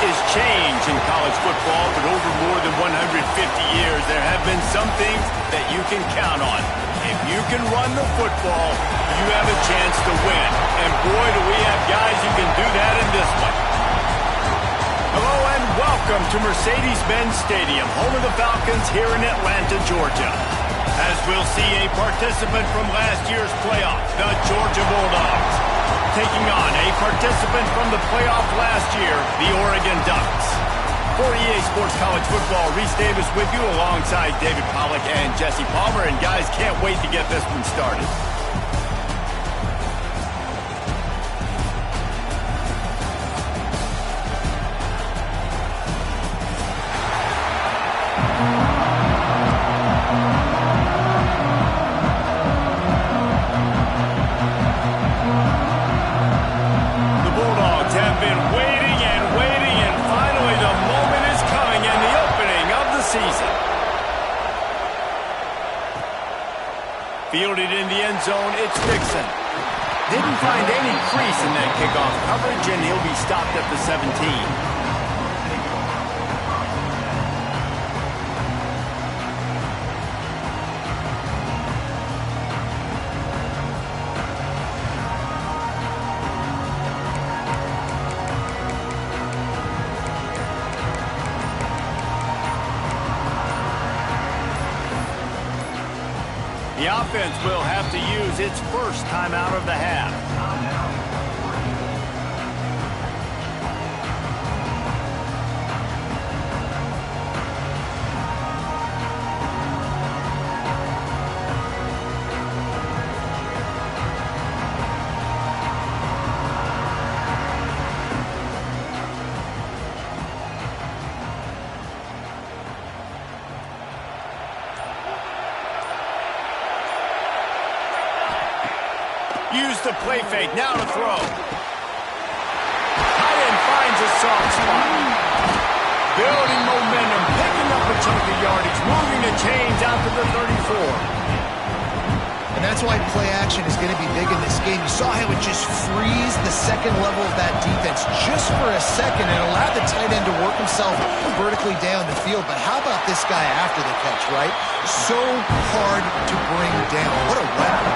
is change in college football, but over more than 150 years, there have been some things that you can count on. If you can run the football, you have a chance to win. And boy, do we have guys who can do that in this one. Hello and welcome to Mercedes-Benz Stadium, home of the Falcons here in Atlanta, Georgia. As we'll see a participant from last year's playoff, the Georgia Bulldogs, taking on a participant from the playoff last year, the Oregon Ducks. For EA Sports College Football, Reese Davis with you alongside David Pollack and Jesse Palmer. And guys, can't wait to get this one started. Fielded in the end zone, it's Dixon. Didn't find any crease in that kickoff coverage, and he'll be stopped at the 17. The offense will have to use its first timeout of the half. Use the play fake, now to throw. Tight end finds a soft spot. Building momentum, picking up a chunk of yardage, moving the chains out to the 34. And that's why play action is going to be big in this game. You saw how it just freezed the second level of that defense just for a second and allowed the tight end to work himself vertically down the field. But how about this guy after the catch, right? So hard to bring down. What a weapon.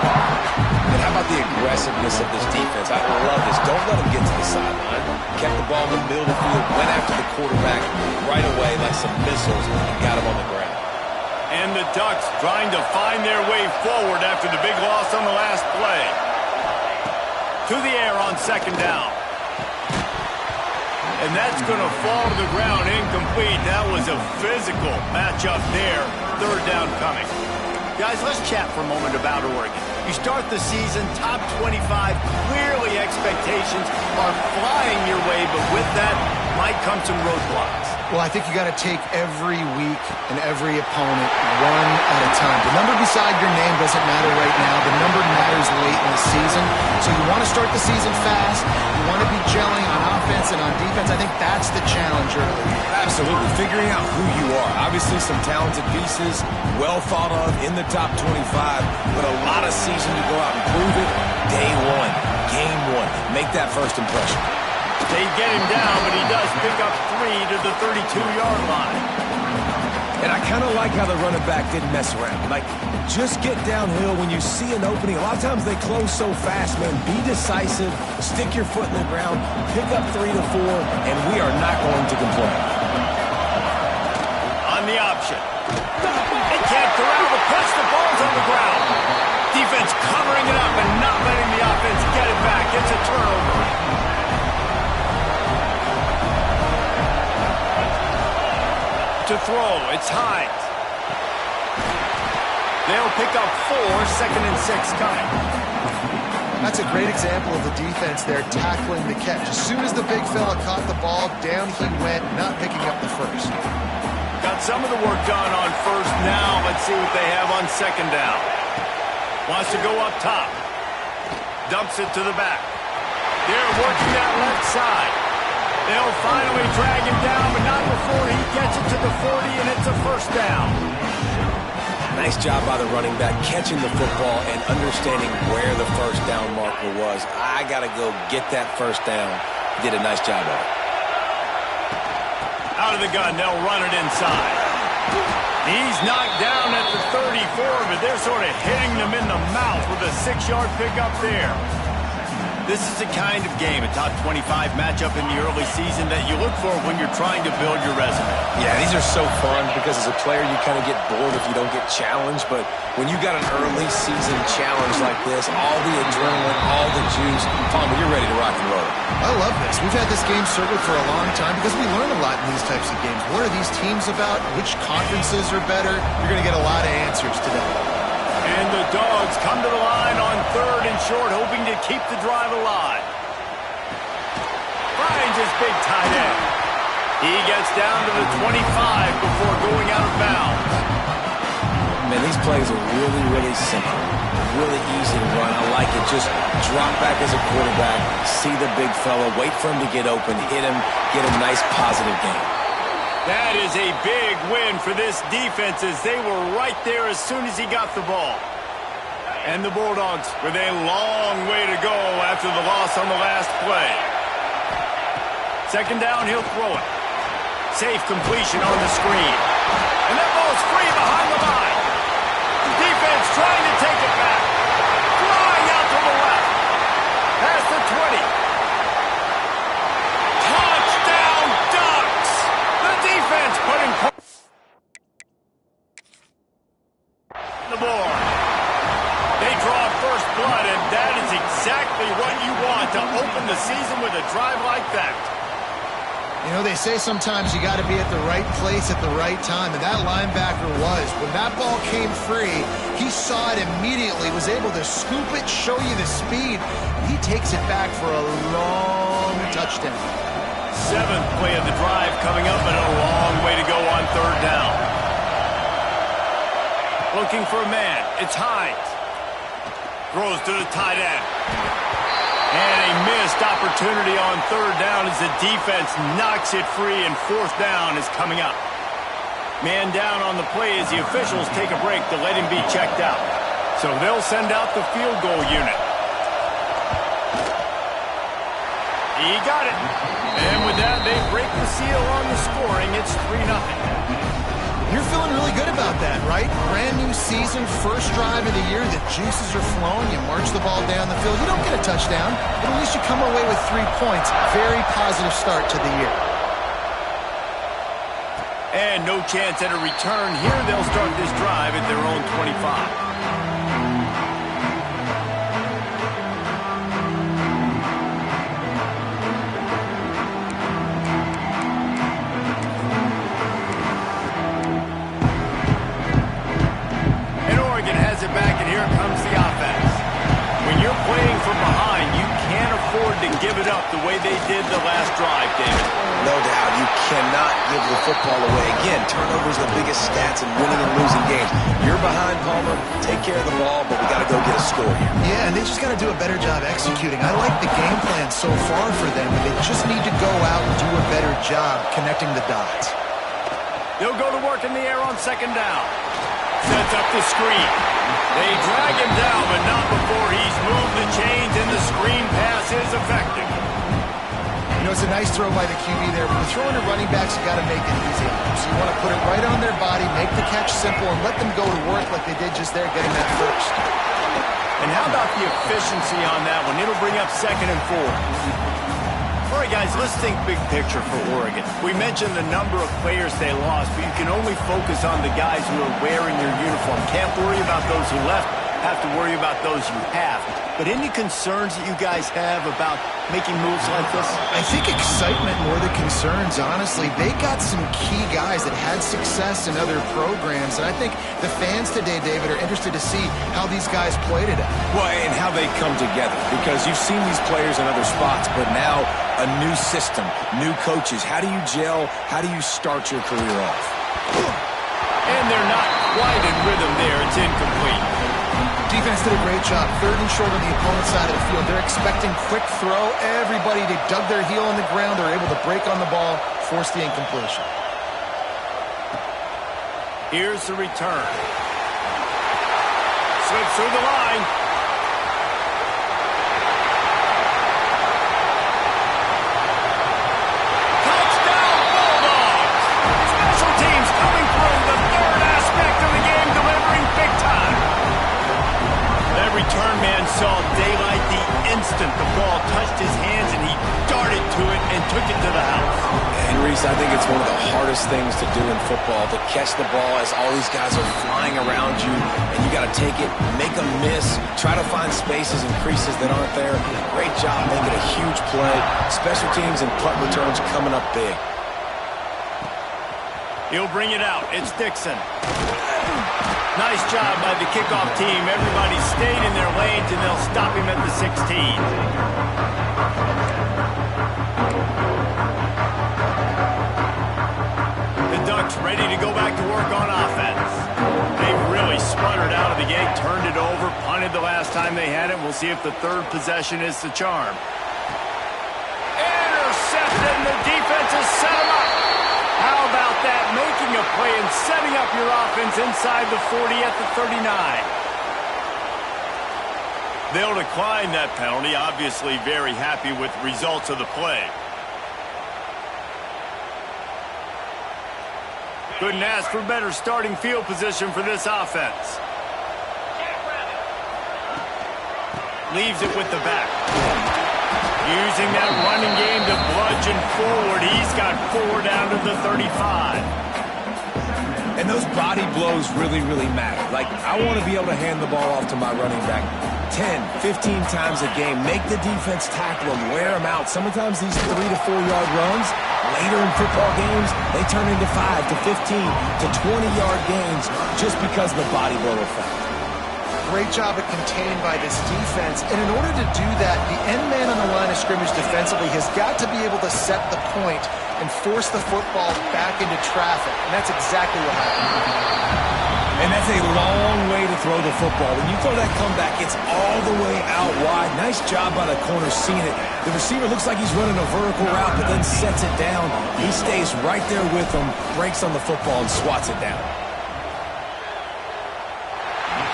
And how about the aggressiveness of this defense? I love this. Don't let him get to the sideline. Kept the ball in the middle of the field, went after the quarterback right away like some missiles, and got him on the ground. And the Ducks trying to find their way forward after the big loss on the last play. To the air on second down. And that's going to fall to the ground incomplete. That was a physical matchup there. Third down coming. Guys, let's chat for a moment about Oregon. You start the season top 25. Clearly expectations are flying your way, but with that might come some roadblocks. Well, I think you got to take every week and every opponent one at a time. The number beside your name doesn't matter right now. The number matters late in the season. So you want to start the season fast. You want to be gelling on offense and on defense. I think that's the challenge early. Absolutely. Figuring out who you are. Obviously some talented pieces, well thought of in the top 25, but a lot of season to go out and prove it. Day one, game one. Make that first impression. They get him down, but he does pick up 3 to the 32-yard line. And I kind of like how the running back didn't mess around. Like, just get downhill when you see an opening. A lot of times they close so fast, man. Be decisive, stick your foot in the ground, pick up 3 to 4, and we are not going to complain. On the option. They can't corral the push. The ball's on the ground. Defense covering it up and not letting the offense get it back. It's a turnover. To throw, it's Hines. They'll pick up 4, second and 6 coming. That's a great example of the defense there tackling the catch. As soon as the big fella caught the ball, down he went, not picking up the first. Got some of the work done on first. Now let's see what they have on second down. Wants to go up top. Dumps it to the back. They're working that left side. They'll finally drag him down, but not before he gets it to the 40, and it's a first down. Nice job by the running back, catching the football and understanding where the first down marker was. I got to go get that first down. Did a nice job of it. Out of the gun, they'll run it inside. He's knocked down at the 34, but they're sort of hitting them in the mouth with a 6-yard pickup there. This is the kind of game, a top 25 matchup in the early season, that you look for when you're trying to build your resume. Yeah, these are so fun because as a player you kind of get bored if you don't get challenged, but when you got an early season challenge like this, all the adrenaline, all the juice, Palmer, you're ready to rock and roll. I love this. We've had this game circled for a long time because we learn a lot in these types of games. What are these teams about? Which conferences are better? You're going to get a lot of answers today. And the Dogs come to the line on 3rd and short, hoping to keep the drive alive. Finds his big tight end. He gets down to the 25 before going out of bounds. Man, these plays are really, really simple. Really easy to run. I like it. Just drop back as a quarterback, see the big fella, wait for him to get open, hit him, get a nice positive gain. That is a big win for this defense as they were right there as soon as he got the ball. And the Bulldogs with a long way to go after the loss on the last play. 2nd down, he'll throw it. Safe completion on the screen. And that ball's free behind the line. The defense trying to take it back. Flying out to the left. Past the 20. Touchdown, Ducks! The defense putting the board. They draw first blood, and that is exactly what you want to open the season with a drive like that. You know, they say sometimes you got to be at the right place at the right time, and that linebacker was. When that ball came free, he saw it immediately, was able to scoop it, show you the speed. He takes it back for a long touchdown. 7th play of the drive coming up, and a long way to go on 3rd down. Looking for a man. It's Hines. Throws to the tight end. And a missed opportunity on 3rd down as the defense knocks it free, and 4th down is coming up. Man down on the play as the officials take a break to let him be checked out. So they'll send out the field goal unit. He got it. And with that, they break the seal on the scoring. It's 3-0. You're feeling really good about that, right? Brand new season, first drive of the year, the juices are flowing, you march the ball down the field. You don't get a touchdown, but at least you come away with 3 points. Very positive start to the year. And no chance at a return here. They'll start this drive at their own 25. Back, and here comes the offense. When you're playing from behind, you can't afford to give it up the way they did the last drive, David. No doubt. You cannot give the football away. Again, turnovers are the biggest stats in winning and losing games. You're behind, Palmer. Take care of the ball, but we got to go get a score here. Yeah, and they just got to do a better job executing. I like the game plan so far for them, but they just need to go out and do a better job connecting the dots. They'll go to work in the air on 2nd down. Sets up the screen. They drag him down, but not before he's moved the chains, and the screen pass is effective. You know, it's a nice throw by the QB there. When you're throwing to running backs, you got to make it easy. So you want to put it right on their body, make the catch simple, and let them go to work like they did just there, getting that first. And how about the efficiency on that one? It'll bring up 2nd and 4. All right, guys, let's think big picture for Oregon. We mentioned the number of players they lost, but you can only focus on the guys who are wearing your uniform. Can't worry about those who left. Have to worry about those you have. But any concerns that you guys have about making moves like this? I think excitement more than concerns, honestly. They got some key guys that had success in other programs, and I think the fans today, David, are interested to see how these guys play today. Well, and how they come together, because you've seen these players in other spots, but now a new system, new coaches. How do you gel? How do you start your career off? And they're not quite in rhythm there. It's incomplete. Defense did a great job. 3rd and short on the opponent's side of the field. They're expecting quick throw. Everybody, they dug their heel on the ground. They're able to break on the ball, force the incompletion. Here's the return. Slips through the line. Touchdown, Bulldogs! Reese, I think it's one of the hardest things to do in football, to catch the ball as all these guys are flying around you, and you got to take it, make them miss, try to find spaces and creases that aren't there. Great job making a huge play. Special teams and punt returns coming up big. He'll bring it out. It's Dixon. Nice job by the kickoff team. Everybody stayed in their lanes, and they'll stop him at the 16. Ducks ready to go back to work on offense. They've really sputtered out of the gate, turned it over, punted the last time they had it. We'll see if the third possession is the charm. Intercepted, and the defense has set them up. How about that? Making a play and setting up your offense inside the 40 at the 39. They'll decline that penalty, obviously very happy with the results of the play. Couldn't ask for better starting field position for this offense. Leaves it with the back. Using that running game to bludgeon forward. He's got 4 down to the 35. And those body blows really, really matter. Like, I want to be able to hand the ball off to my running back 10, 15 times a game. Make the defense tackle them, wear them out. Sometimes these 3 to 4 yard runs, later in football games, they turn into 5 to 15 to 20-yard gains just because of the body blow effect. Great job of contained by this defense. And in order to do that, the end man on the line of scrimmage defensively has got to be able to set the point and force the football back into traffic. And that's exactly what happened. And that's a long way to throw the football. When you throw that comeback, it's all the way out wide. Nice job by the corner seeing it. The receiver looks like he's running a vertical route, but then sets it down. He stays right there with him, breaks on the football, and swats it down.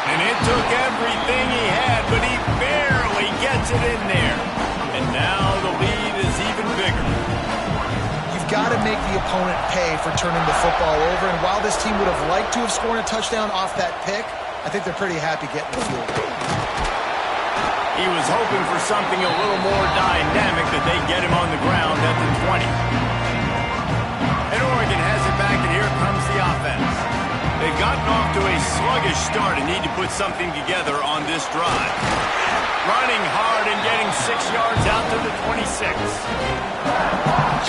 And it took everything he had, but he barely gets it in there. And now the lead is even bigger. You've got to make the opponent pay for turning the football over. And while this team would have liked to have scored a touchdown off that pick, I think they're pretty happy getting the field goal. He was hoping for something a little more dynamic, that they get him on the ground at the 20. And Oregon has it back, and here comes the offense. They've gotten off to a sluggish start and need to put something together on this drive. Running hard and getting 6 yards out to the 26.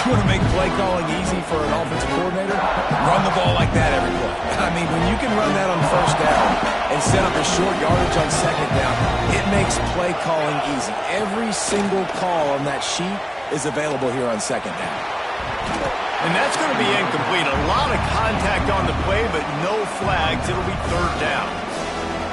You want to make play calling easy for an offensive coordinator? Run the ball like that every play. I mean, when you can run that on first down and set up a short yardage on second down, it makes play calling easy. Every single call on that sheet is available here on second down. And that's going to be incomplete. A lot of contact on the play, but no flags. It'll be third down.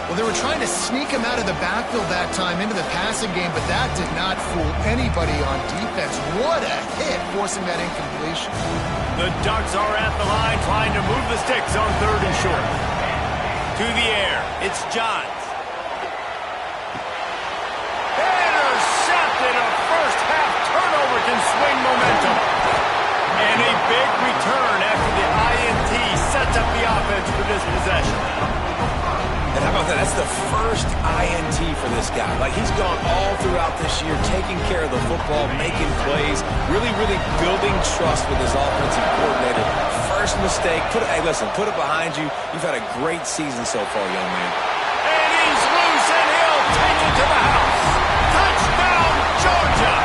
Well, they were trying to sneak him out of the backfield that time into the passing game, but that did not fool anybody on defense. What a hit, forcing that incompletion. The Ducks are at the line trying to move the sticks on third and short. To the air. It's Johns. Intercepted. A first-half turnover can swing momentum. And a big return after the INT sets up the offense for this possession. And how about that? That's the first INT for this guy. Like, he's gone all throughout this year, taking care of the football, making plays, really, really building trust with his offensive coordinator. First mistake, hey, listen, put it behind you. You've had a great season so far, young man. And he's loose, and he'll take it to the house. Touchdown, Georgia!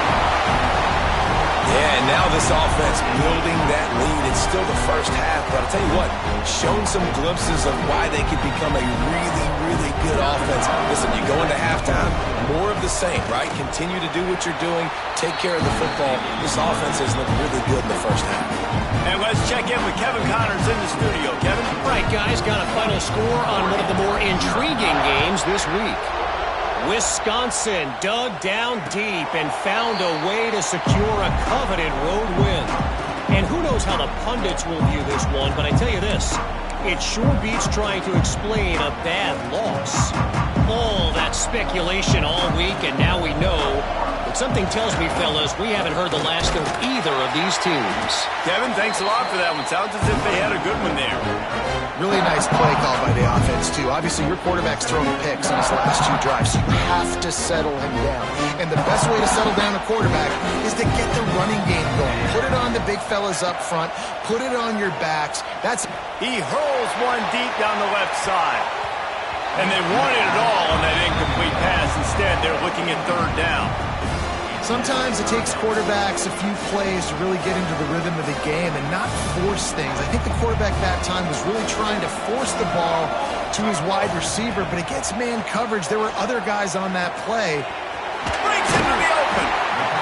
Yeah, and now this offense building that lead. It's still the first half, but I'll tell you what, shown some glimpses of why they could become a really, really good offense. Listen, you go into halftime, more of the same, right? Continue to do what you're doing, take care of the football. This offense has looked really good in the first half. And let's check in with Kevin Connors in the studio. Kevin? Right, guys, got a final score on one of the more intriguing games this week. Wisconsin dug down deep and found a way to secure a coveted road win. And who knows how the pundits will view this one, but I tell you this, it sure beats trying to explain a bad loss. All that speculation all week, and now we know the Something tells me, fellas, we haven't heard the last of either of these teams. Kevin, thanks a lot for that one. Sounds as if they had a good one there. Really nice play call by the offense, too. Obviously, your quarterback's thrown picks on his last 2 drives, so you have to settle him down. And the best way to settle down a quarterback is to get the running game going. Put it on the big fellas up front. Put it on your backs. He hurls one deep down the left side. And they wanted it all on that incomplete pass. Instead, they're looking at 3rd down. Sometimes it takes quarterbacks a few plays to really get into the rhythm of the game and not force things. I think the quarterback that time was really trying to force the ball to his wide receiver, but against man coverage, there were other guys on that play. Breaks into the open.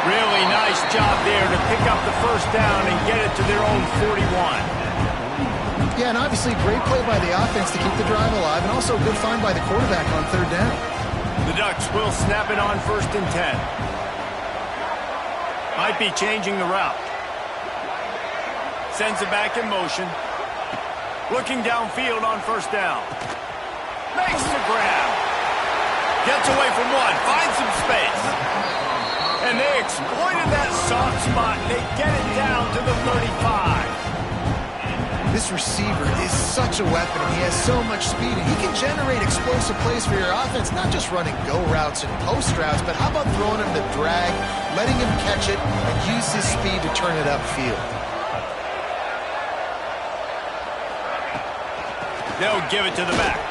Really nice job there to pick up the 1st down and get it to their own 41. Yeah, and obviously great play by the offense to keep the drive alive, and also a good find by the quarterback on 3rd down. The Ducks will snap it on 1st and 10. Might be changing the route. Sends it back in motion. Looking downfield on 1st down. Makes the grab. Gets away from one. Finds some space. And they exploited that soft spot. They get it down to the 35. This receiver is such a weapon, and he has so much speed, and he can generate explosive plays for your offense, not just running go routes and post routes, but how about throwing him the drag, letting him catch it, and use his speed to turn it upfield. They'll give it to the back.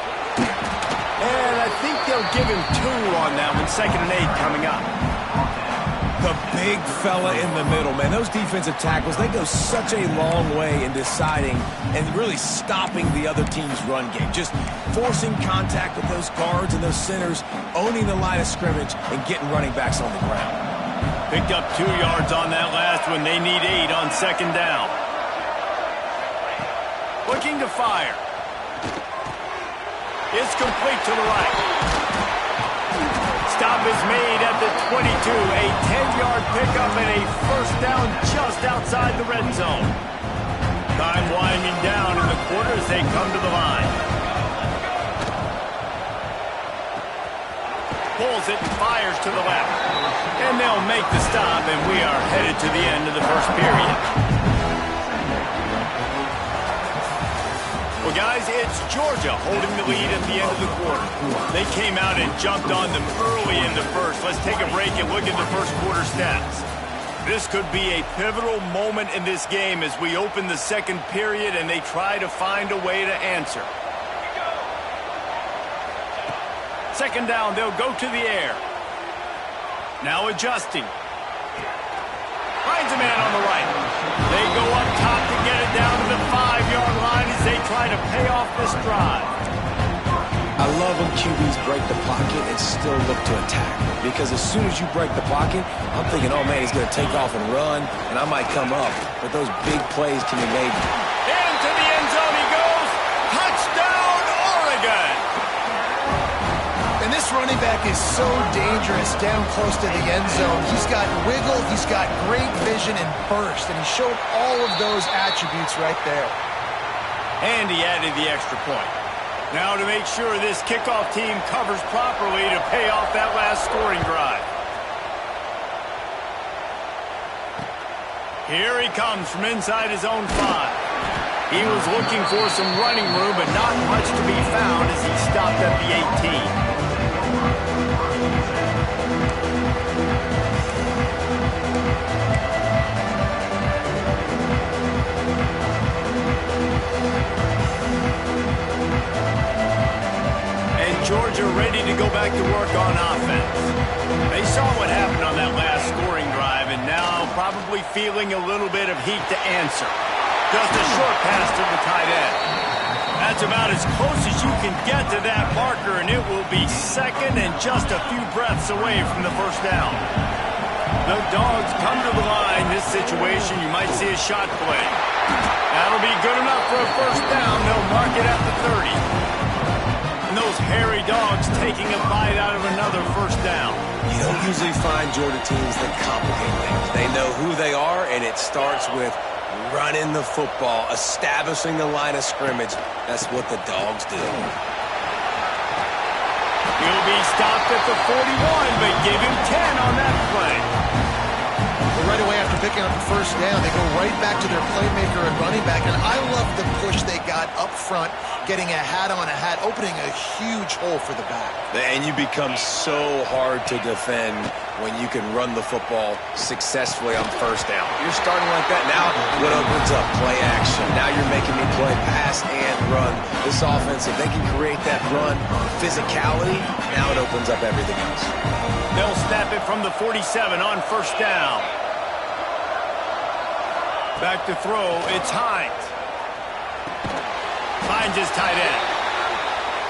And I think they'll give him 2 on that one. 2nd and 8 coming up. The big fella in the middle, man. Those defensive tackles, they go such a long way in deciding and really stopping the other team's run game. Just forcing contact with those guards and those centers, owning the line of scrimmage, and getting running backs on the ground. Picked up 2 yards on that last one. They need 8 on 2nd down. Looking to fire. It's complete to the right. Stop is made at the 22. A 10-yard pickup and a 1st down just outside the red zone. Time winding down in the quarter as they come to the line. Pulls it and fires to the left. And they'll make the stop, and we are headed to the end of the 1st period. Well, guys, it's Georgia holding the lead at the end of the quarter. They came out and jumped on them early in the 1st. Let's take a break and look at the 1st quarter stats. This could be a pivotal moment in this game as we open the 2nd period and they try to find a way to answer. 2nd down, they'll go to the air. Now adjusting. Finds a man on the right. They go up top to get it down to the 5-yard line as they try to pay off this drive. I love when QBs break the pocket and still look to attack. Because as soon as you break the pocket, I'm thinking, oh man, he's going to take off and run, and I might come up. But those big plays can be made. Into the end zone he goes. Touchdown, Oregon! And this running back is so dangerous down close to the end zone. He's got wiggle, he's got great vision and burst, and he showed all of those attributes right there. And he added the extra point. Now to make sure this kickoff team covers properly to pay off that last scoring drive. Here he comes from inside his own 5. He was looking for some running room, but not much to be found as he stopped at the 18. Georgia ready to go back to work on offense. They saw what happened on that last scoring drive and now probably feeling a little bit of heat to answer. Just a short pass to the tight end. That's about as close as you can get to that marker, and it will be 2nd and just a few breaths away from the 1st down. The Dogs come to the line. This situation, you might see a shot play. That'll be good enough for a 1st down. They'll mark it at the 30. Those hairy Dogs taking a bite out of another 1st down. You don't usually find Georgia teams that complicate things. They know who they are, and it starts with running the football, establishing the line of scrimmage. That's what the Dogs do. He'll be stopped at the 41, but give him 10 on that play. Right away after picking up the first down, they go right back to their playmaker and running back. And I love the push they got up front, getting a hat on a hat, opening a huge hole for the back. And you become so hard to defend when you can run the football successfully on first down. You're starting like that. Now what opens up? Play action. Now you're making me play pass and run. This offense, if they can create that run, physicality, now it opens up everything else. They'll snap it from the 47 on first down. Back to throw, it's Hines. Finds his tight end.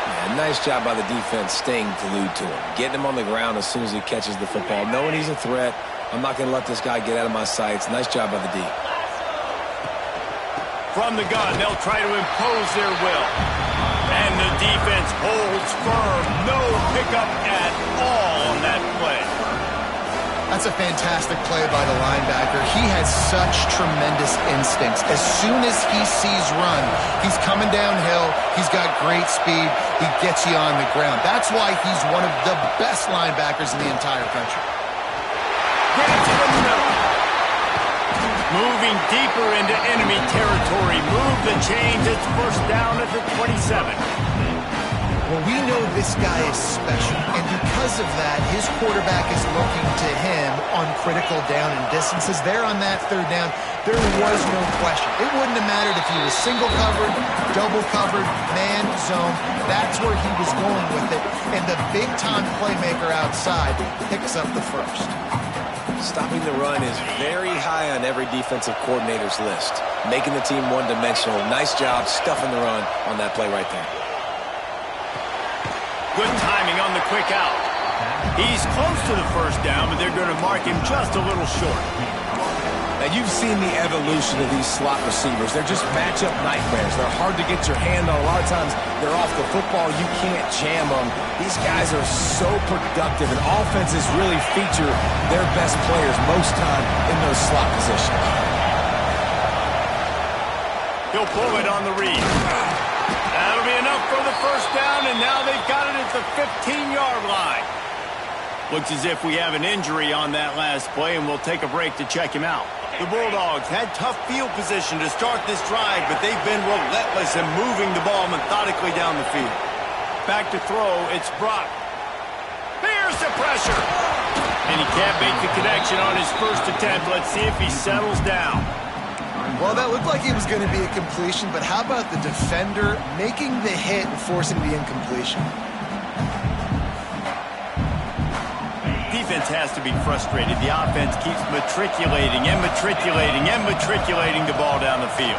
Yeah, nice job by the defense staying glued to him. Getting him on the ground as soon as he catches the football. Knowing he's a threat, I'm not going to let this guy get out of my sights. Nice job by the D. From the gun, they'll try to impose their will. And the defense holds firm. No pickup at all on that play. That's a fantastic play by the linebacker. He has such tremendous instincts. As soon as he sees run, he's coming downhill. He's got great speed. He gets you on the ground. That's why he's one of the best linebackers in the entire country. Get it to the middle. Moving deeper into enemy territory. Move the chains. It's first down at the 27. Well, we know this guy is special, and because of that, his quarterback is looking to him on critical down and distances. There on that third down, there was no question. It wouldn't have mattered if he was single covered, double covered, man, zone. That's where he was going with it, and the big-time playmaker outside picks up the first. Stopping the run is very high on every defensive coordinator's list. Making the team one-dimensional. Nice job stuffing the run on that play right there. Good timing on the quick out. He's close to the first down, but they're going to mark him just a little short. Now, you've seen the evolution of these slot receivers. They're just matchup nightmares. They're hard to get your hand on. A lot of times, they're off the football. You can't jam them. These guys are so productive, and offenses really feature their best players most time in those slot positions. He'll pull it on the read. That'll be enough for the first down, and now they've got it at the 15-yard line. Looks as if we have an injury on that last play, and we'll take a break to check him out. The Bulldogs had tough field position to start this drive, but they've been relentless in moving the ball methodically down the field. Back to throw, it's Brock. Here's the pressure. And he can't make the connection on his first attempt. Let's see if he settles down. Well, that looked like it was going to be a completion, but how about the defender making the hit and forcing the incompletion? Defense has to be frustrated. The offense keeps matriculating and matriculating and matriculating the ball down the field.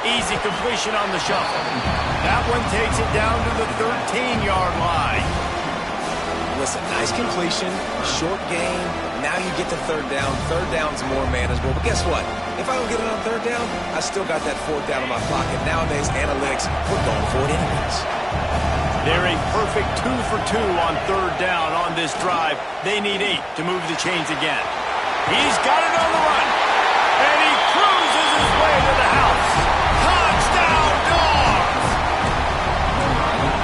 Easy completion on the shuffle. That one takes it down to the 13-yard line. Listen, nice completion, short game. Now you get to third down. Third down's more manageable. But guess what? If I don't get it on third down, I still got that fourth down in my pocket. Nowadays, analytics, we're going for it anyways. They're a perfect 2 for 2 on third down on this drive. They need 8 to move the chains again. He's got it on the run. And he cruises his way to the house. Touchdown, Dogs!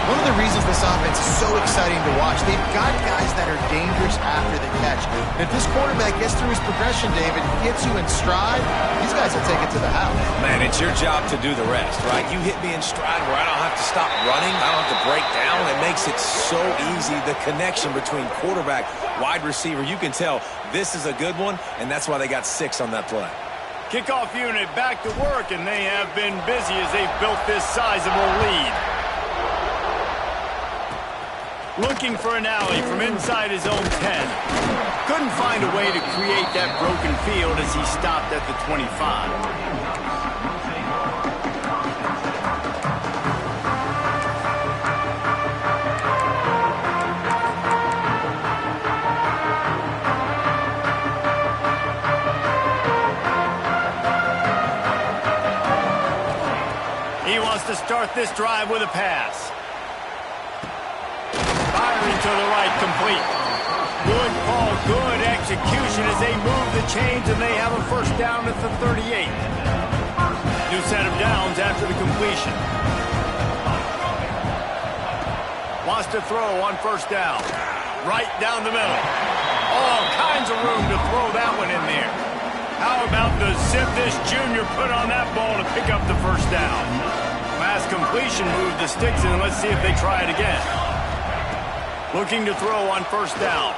One of the reasons this offense is so exciting to watch, they've got guys that are dangerous after the catch. If this quarterback gets through his progression, David, gets you in stride, these guys will take it to the house. Man, it's your job to do the rest, right? You hit me in stride where I don't have to stop running. I don't have to break down. It makes it so easy. The connection between quarterback, wide receiver, you can tell this is a good one, and that's why they got 6 on that play. Kickoff unit back to work, and they have been busy as they've built this sizable lead. Looking for an alley from inside his own 10. Couldn't find a way to create that broken field as he stopped at the 25. He wants to start this drive with a pass. Firing to the right, complete. Good call, good execution as they move the chains, and they have a first down at the 38. New set of downs after the completion. Wants to throw on first down. Right down the middle. All kinds of room to throw that one in there. How about the zip this junior put on that ball to pick up the first down? Last completion moved the sticks in. Let's see if they try it again. Looking to throw on first down.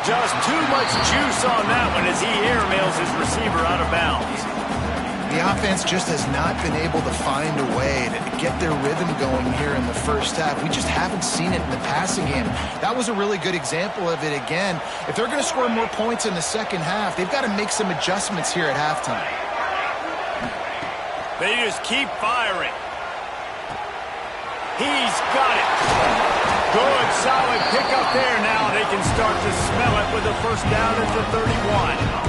Just too much juice on that one as he airmails his receiver out of bounds. The offense just has not been able to find a way to get their rhythm going here in the first half. We just haven't seen it in the passing game. That was a really good example of it again. If they're going to score more points in the second half, they've got to make some adjustments here at halftime. They just keep firing. He's got it. Good, solid pickup there now. They can start to smell it with a first down at the 31.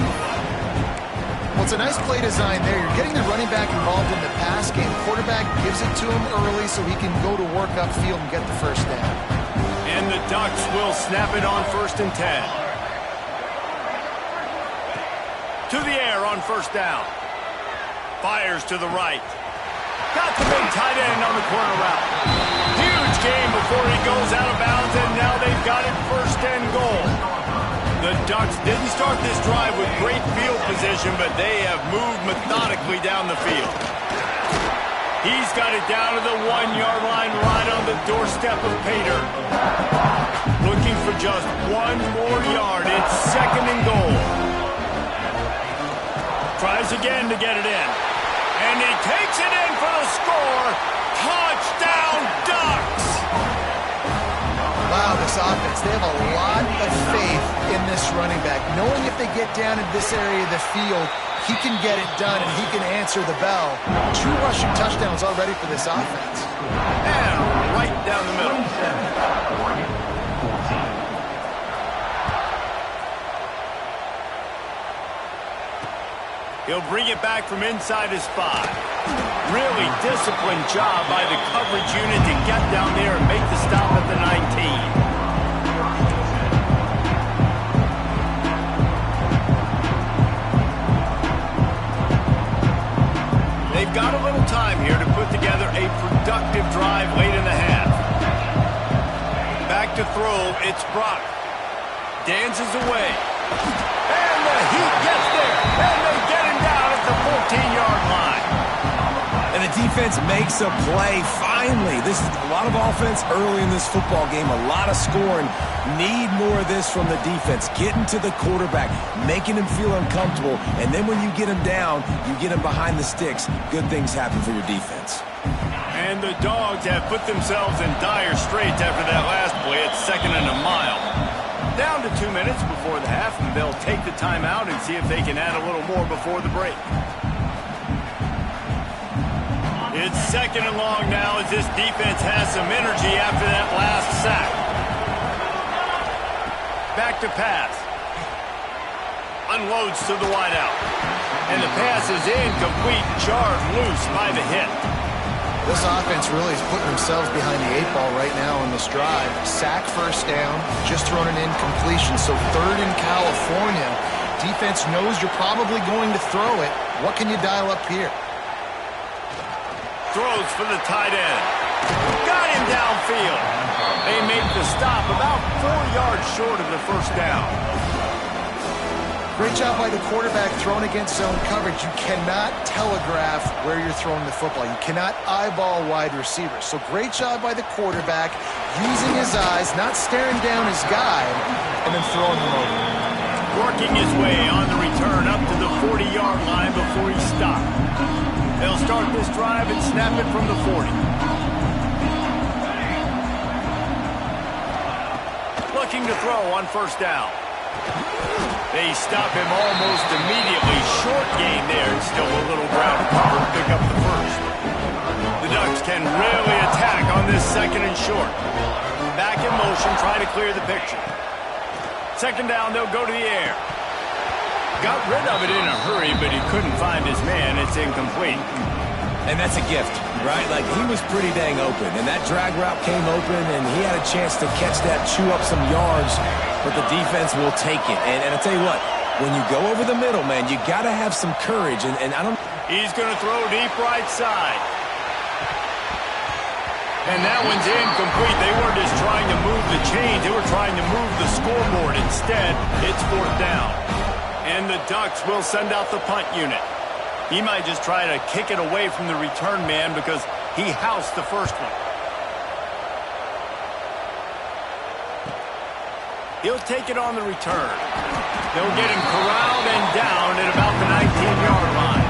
Well, it's a nice play design there. You're getting the running back involved in the pass game. Quarterback gives it to him early so he can go to work upfield and get the first down. And the Ducks will snap it on 1st and 10. To the air on first down. Fires to the right. Got the big tight end on the corner route. Huge game before he goes out of bounds, and now they've got it 1st and goal. The Ducks didn't start this drive with great field position, but they have moved methodically down the field. He's got it down to the 1-yard line right on the doorstep of Pater. Looking for just one more yard. It's 2nd and goal. Tries again to get it in. And he takes it in for the score. Touchdown, Ducks! Wow, this offense, they have a lot of faith in this running back. Knowing if they get down in this area of the field, he can get it done and he can answer the bell. 2 rushing touchdowns already for this offense. And right down the middle. He'll bring it back from inside his 5. Really disciplined job by the coverage unit to get down there and make the stop at the 19. They've got a little time here to put together a productive drive late in the half. Back to throw, it's Brock. Dances away. And the Heat gets there. And they get him down at the 14-yard line. And the defense makes a play, finally. This is a lot of offense early in this football game, a lot of scoring. Need more of this from the defense. Getting to the quarterback, making him feel uncomfortable, and then when you get him down, you get him behind the sticks. Good things happen for your defense. And the Dogs have put themselves in dire straits after that last play. It's 2nd and a mile. Down to 2 minutes before the half, and they'll take the timeout and see if they can add a little more before the break. It's 2nd and long now as this defense has some energy after that last sack. Back to pass. Unloads to the wideout. And the pass is incomplete, jarred loose by the hit. This offense really is putting themselves behind the 8 ball right now on this drive. Sack, first down, just thrown an incompletion. So 3rd in California. Defense knows you're probably going to throw it. What can you dial up here? Throws for the tight end. Got him downfield. They make the stop about 4 yards short of the first down. Great job by the quarterback throwing against zone coverage. You cannot telegraph where you're throwing the football. You cannot eyeball wide receivers. So great job by the quarterback using his eyes, not staring down his guy, and then throwing him over. Working his way on the return up to the 40-yard line before he stopped. They'll start this drive and snap it from the 40. Looking to throw on first down. They stop him almost immediately. Short gain there and still a little ground cover to pick up the first. The Ducks can really attack on this 2nd and short. Back in motion, try to clear the picture. 2nd down, they'll go to the air. Got rid of it in a hurry, but he couldn't find his man. It's incomplete. And that's a gift, right? Like, he was pretty dang open, and that drag route came open, and he had a chance to catch that, chew up some yards, but the defense will take it. And I'll tell you what, when you go over the middle, man, you got to have some courage, and I don't... He's going to throw deep right side. And that one's incomplete. They weren't just trying to move the chains. They were trying to move the scoreboard. Instead, it's 4th down. And the Ducks will send out the punt unit. He might just try to kick it away from the return man because he housed the first one. He'll take it on the return. They'll get him corralled and down at about the 19-yard line.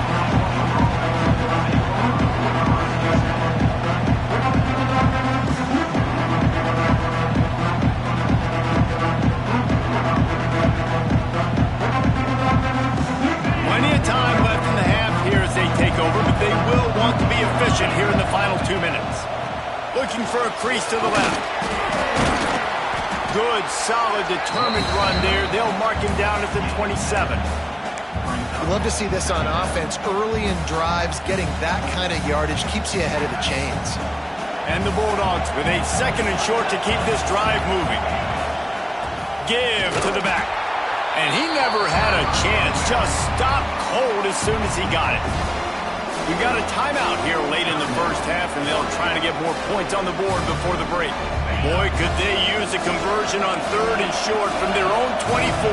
Plenty of time left in the half here as they take over, but they will want to be efficient here in the final 2 minutes. Looking for a crease to the left. Good, solid, determined run there. They'll mark him down at the 27. You love to see this on offense. Early in drives, getting that kind of yardage keeps you ahead of the chains. And the Bulldogs with a 2nd and short to keep this drive moving. Give to the back. And he never had a chance. Just stopped cold as soon as he got it. We got a timeout here late in the first half, and they'll try to get more points on the board before the break. Boy, could they use a conversion on 3rd and short from their own 24.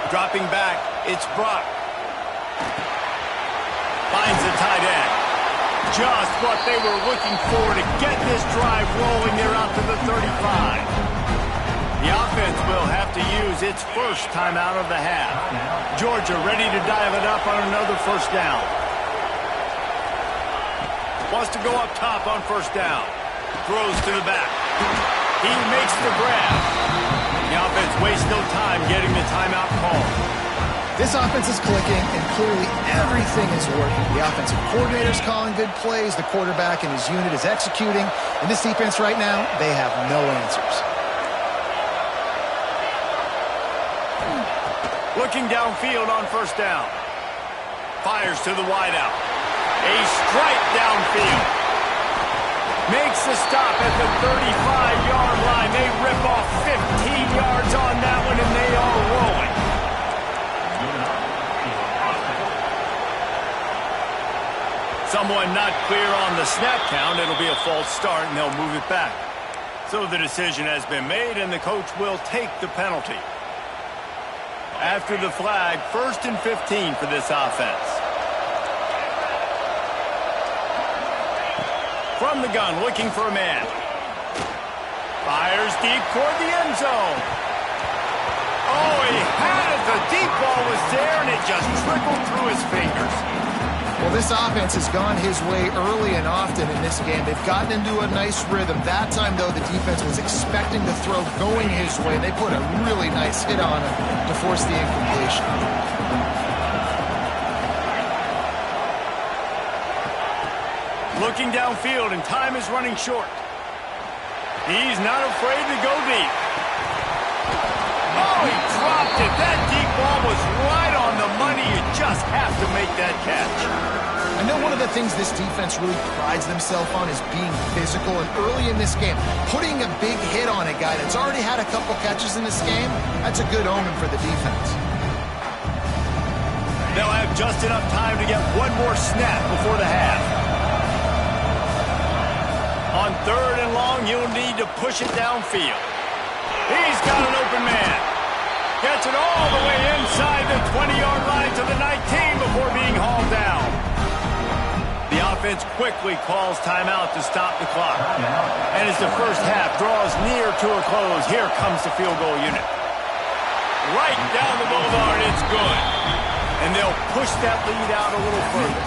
Dropping back, it's Brock. Finds the tight end. Just what they were looking for to get this drive rolling. They're out to the 35. The offense will have to use its first timeout of the half. Georgia ready to dive it up on another 1st down. Wants to go up top on 1st down. Throws to the back. He makes the grab. The offense wastes no time getting the timeout called. This offense is clicking, and clearly everything is working. The offensive coordinator's calling good plays. The quarterback and his unit is executing. And this defense right now, they have no answers. Looking downfield on 1st down. Fires to the wideout. A strike downfield. Makes the stop at the 35-yard line. They rip off 15 yards on that one, and they are rolling. Someone not clear on the snap count. It'll be a false start, and they'll move it back. So the decision has been made, and the coach will take the penalty. After the flag, 1st and 15 for this offense. From the gun, looking for a man. Fires deep toward the end zone. Oh, he had it. The deep ball was there, and it just trickled through his fingers. Well, this offense has gone his way early and often in this game. They've gotten into a nice rhythm. That time, though, the defense was expecting the throw going his way. They put a really nice hit on him to force the incompletion. Looking downfield, and time is running short. He's not afraid to go deep. Oh, he dropped it. That deep ball was right on the money. You just have to make that catch. I know one of the things this defense really prides themselves on is being physical, and early in this game, putting a big hit on a guy that's already had a couple catches in this game, that's a good omen for the defense. They'll have just enough time to get one more snap before the half. On 3rd and long, you'll need to push it downfield. He's got an open man. Gets it all the way inside the 20-yard line to the 19 before being hauled down. The offense quickly calls timeout to stop the clock. And as the first half draws near to a close, here comes the field goal unit. Right down the boulevard, it's good. And they'll push that lead out a little further.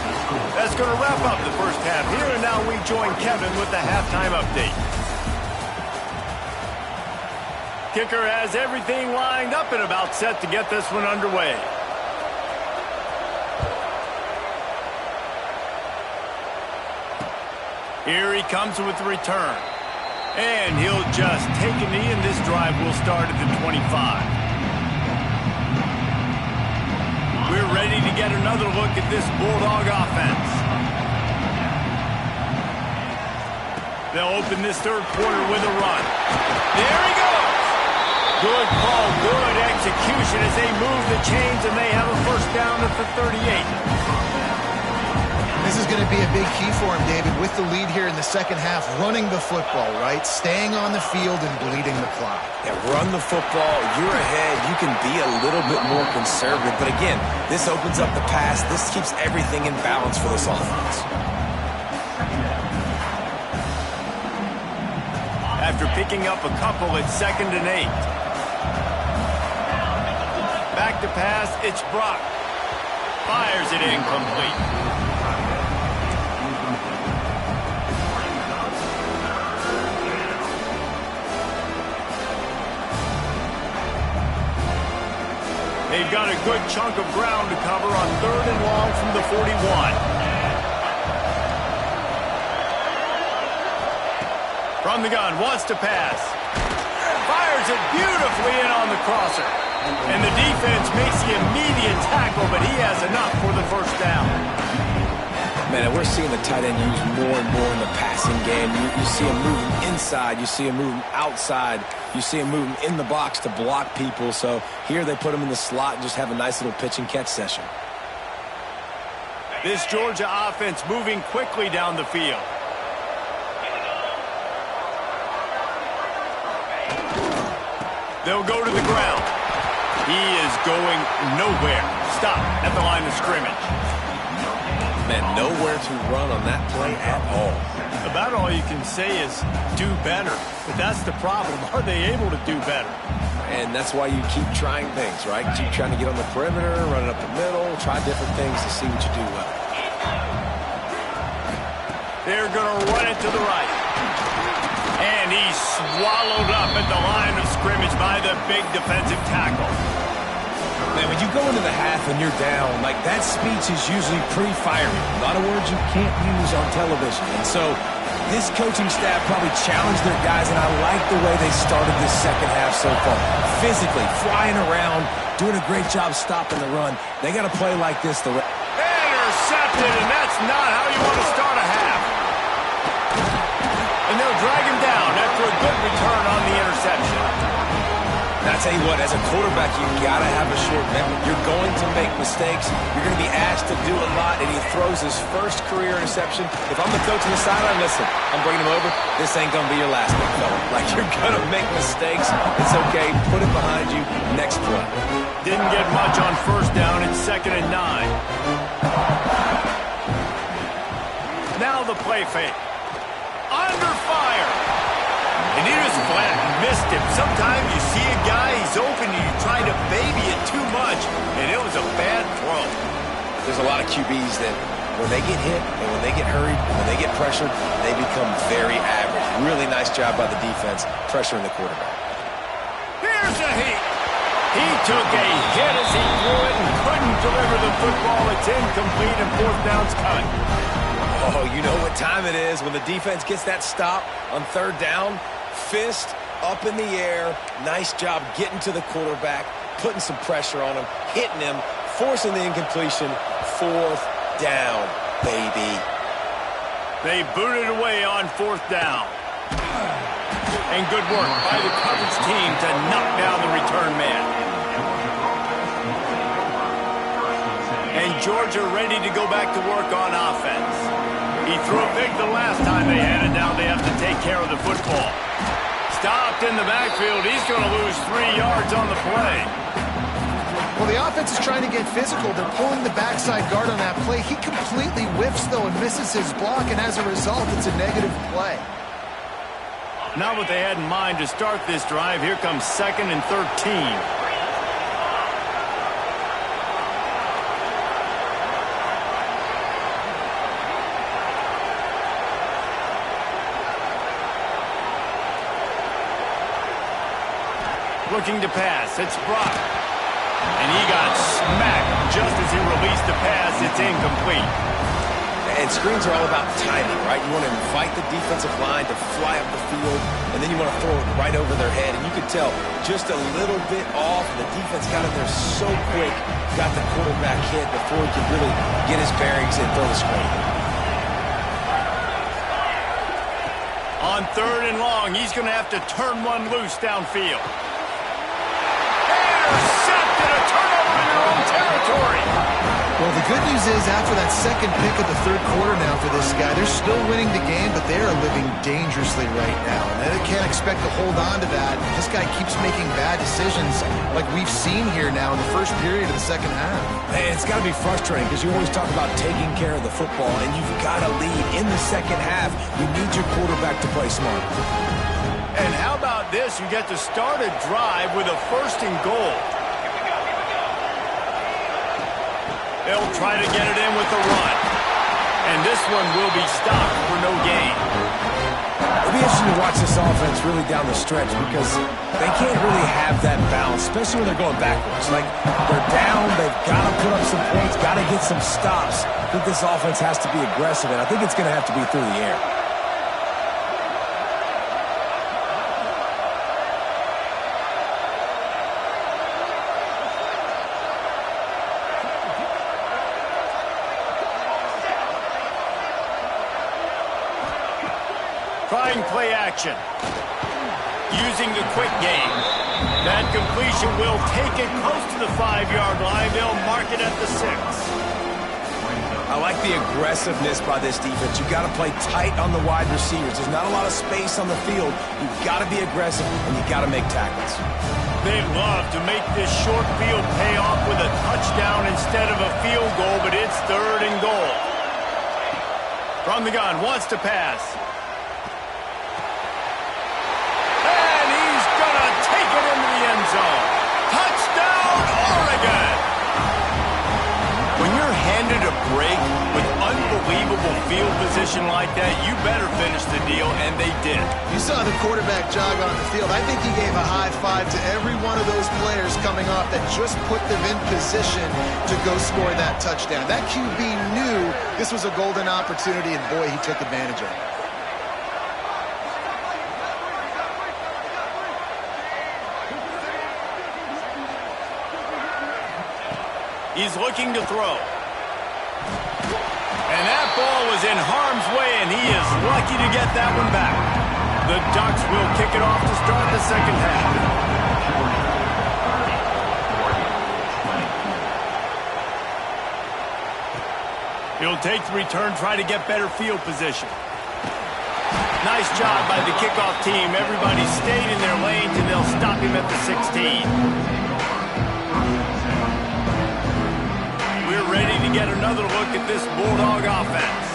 That's going to wrap up the first half here, and now we join Kevin with the halftime update. Kicker has everything lined up and about set to get this one underway. Here he comes with the return. And he'll just take a knee, and this drive will start at the 25. We're ready to get another look at this Bulldog offense. They'll open this third quarter with a run. There he goes. Good call, good execution as they move the chains, and they have a first down at the 38. This is going to be a big key for him, David, with the lead here in the second half, running the football, right? Staying on the field and bleeding the clock. Yeah, run the football. You're ahead. You can be a little bit more conservative. But again, this opens up the pass. This keeps everything in balance for this offense. After picking up a couple, it's 2nd and 8. Back to pass, it's Brock. Fires it incomplete. They've got a good chunk of ground to cover on 3rd and long from the 41. From the gun, wants to pass. Fires it beautifully in on the crosser. And the defense makes the immediate tackle, but he has enough for the first down. Man, we're seeing the tight end used more and more in the passing game. You see him moving inside. You see him moving outside. You see him moving in the box to block people. So here they put him in the slot and just have a nice little pitch and catch session. This Georgia offense moving quickly down the field. They'll go to the ground. He is going nowhere. Stop at the line of scrimmage. Man, nowhere to run on that play at all. About all you can say is do better. But that's the problem. Are they able to do better? And that's why you keep trying things, right? Keep trying to get on the perimeter, run it up the middle, try different things to see what you do well. They're going to run it to the right. And he's swallowed up at the line of scrimmage by the big defensive tackle. Man, when you go into the half and you're down, like that speech is usually pretty fiery. A lot of words you can't use on television. And so this coaching staff probably challenged their guys, and I like the way they started this second half so far. Physically, flying around, doing a great job stopping the run. They got to play like this. Intercepted, and that's not how you want to start a half. And they'll drag him down after a good return on the interception. And I tell you what, as a quarterback, you got to have a short memory. You're going to make mistakes. You're going to be asked to do a lot, and he throws his first career interception. If I'm the coach on the sideline, listen, I'm bringing him over. This ain't going to be your last big fella. Like, you're going to make mistakes. It's okay. Put it behind you. Next play. Didn't get much on first down. It's 2nd and 9. Now the play fake. Under fire. And he just flat missed him. Sometimes you see a guy, he's open, and you try to baby it too much, and it was a bad throw. There's a lot of QBs that when they get hit and when they get hurried and when they get pressured, they become very average. Really nice job by the defense pressuring the quarterback. Here's a heat. He took a hit as he threw it and couldn't deliver the football. It's incomplete, and 4th down's coming. Oh, you know what time it is when the defense gets that stop on 3rd down. Fist up in the air. Nice job getting to the quarterback, putting some pressure on him, hitting him, forcing the incompletion. 4th down, baby. They booted away on 4th down. And good work by the coverage team to knock down the return man. And Georgia ready to go back to work on offense. He threw a pick the last time they had it. Now they have to take care of the football. Stopped in the backfield. He's going to lose 3 yards on the play. Well, the offense is trying to get physical. They're pulling the backside guard on that play. He completely whiffs, though, and misses his block, and as a result, it's a negative play. Not what they had in mind to start this drive. Here comes 2nd and 13. Looking to pass. It's Brock. And he got smacked just as he released the pass. It's incomplete. And screens are all about timing, right? You want to invite the defensive line to fly up the field, and then you want to throw it right over their head. And you can tell just a little bit off. The defense got in there so quick, got the quarterback hit before he could really get his bearings and throw the screen. On 3rd and long, he's going to have to turn one loose downfield. Intercepted, a turnover in their own territory. Well, the good news is after that second pick of the third quarter now for this guy, they're still winning the game, but they are living dangerously right now. And they can't expect to hold on to that. This guy keeps making bad decisions like we've seen here now in the first period of the second half. And it's got to be frustrating because you always talk about taking care of the football, and you've got to lead in the second half. You need your quarterback to play smart. And how about this? You get to start a drive with a first and goal. They'll try to get it in with the run. And this one will be stopped for no gain. It'll be interesting to watch this offense really down the stretch because they can't really have that balance, especially when they're going backwards. Like, they're down, they've got to put up some points, got to get some stops. I think this offense has to be aggressive, and I think it's going to have to be through the air. Trying play action. Using the quick game. That completion will take it close to the 5-yard line. They'll mark it at the 6. I like the aggressiveness by this defense. You've got to play tight on the wide receivers. There's not a lot of space on the field. You've got to be aggressive, and you've got to make tackles. They love to make this short field pay off with a touchdown instead of a field goal, but it's 3rd and goal. From the gun, wants to pass. Zone. Touchdown, Oregon! When you're handed a break with unbelievable field position like that, you better finish the deal, and they did. You saw the quarterback jog on the field. I think he gave a high five to every one of those players coming off that just put them in position to go score that touchdown. That QB knew this was a golden opportunity, and boy, he took advantage of it. He's looking to throw. And that ball was in harm's way, and he is lucky to get that one back. The Ducks will kick it off to start the second half. He'll take the return, try to get better field position. Nice job by the kickoff team. Everybody stayed in their lanes, and they'll stop him at the 16. We're ready to get another look at this Bulldog offense.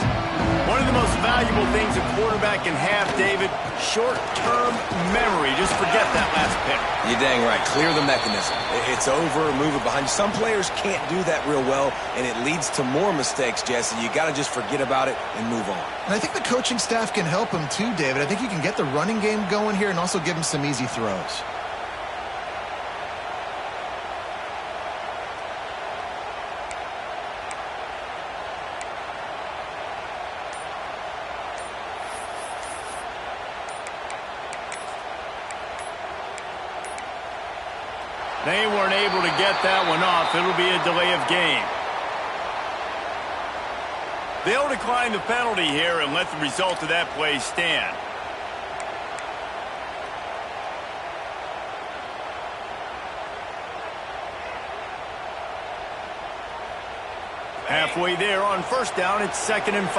One of the most valuable things a quarterback can have, David, short-term memory. Just forget that last pick. You're dang right. Clear the mechanism. It's over, move it behind you. Some players can't do that real well, and it leads to more mistakes, Jesse. You got to just forget about it and move on. And I think the coaching staff can help him too, David. I think you can get the running game going here and also give him some easy throws. They weren't able to get that one off. It'll be a delay of game. They'll decline the penalty here and let the result of that play stand. Halfway there on first down, it's 2nd and 5.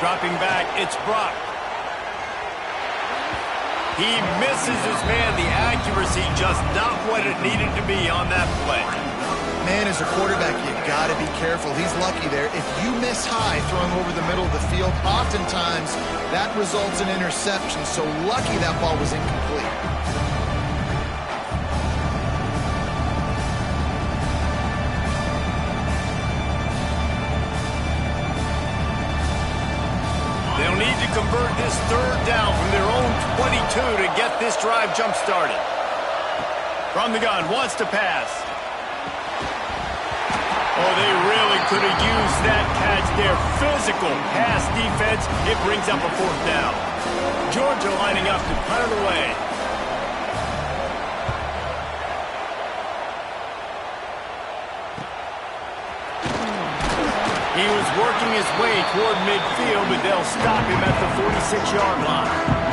Dropping back, it's Brock. He misses his man. The accuracy just not what it needed to be on that play. Man, as a quarterback, you got to be careful. He's lucky there. If you miss high throwing over the middle of the field, oftentimes that results in interception. So lucky that ball was incomplete. They'll need to convert this 3rd down from their own 22 to get this drive jump-started. From the gun, wants to pass. Oh, they really could have used that catch there. Physical pass defense. It brings up a 4th down. Georgia lining up to punt it away. He was working his way toward midfield, but they'll stop him at the 46-yard line.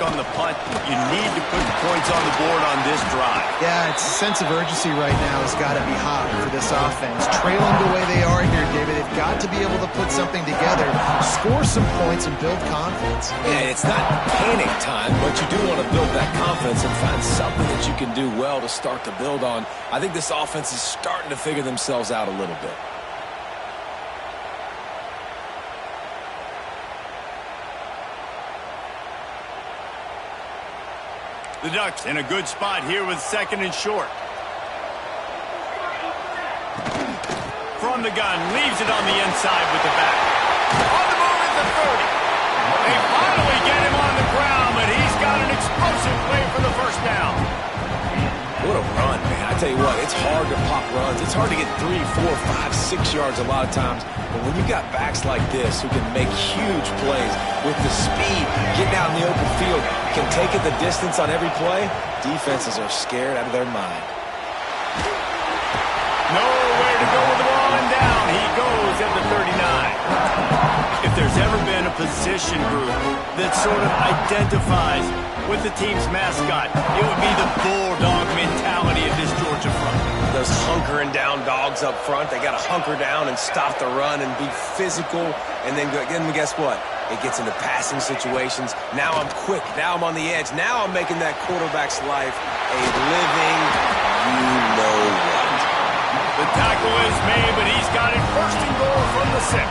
on the punt. You need to put points on the board on this drive. Yeah, it's a sense of urgency right now has got to be high for this offense. Trailing the way they are here, David, they've got to be able to put something together, score some points, and build confidence. Yeah, it's not panic time, but you do want to build that confidence and find something that you can do well to start to build on. I think this offense is starting to figure themselves out a little bit. The Ducks in a good spot here with 2nd and short. From the gun, leaves it on the inside with the back. On the move at the 30. They finally get him on the ground, but he's got an explosive play for the first down. What a run, man. I tell you what, it's hard to pop runs. It's hard to get 3, 4, 5, 6 yards a lot of times. But when you got backs like this who can make huge plays with the speed, getting out in the open field, can take it the distance on every play, defenses are scared out of their mind. Nowhere to go with the ball and down. He goes at the 39. If there's ever been a position group that sort of identifies with the team's mascot, it would be the bulldog mentality of this Georgia front. Those hunkering down dogs up front, they got to hunker down and stop the run and be physical. And then guess what? It gets into passing situations. Now I'm quick. Now I'm on the edge. Now I'm making that quarterback's life a living you-know-what. The tackle is made, but he's got it 1st and goal from the 6.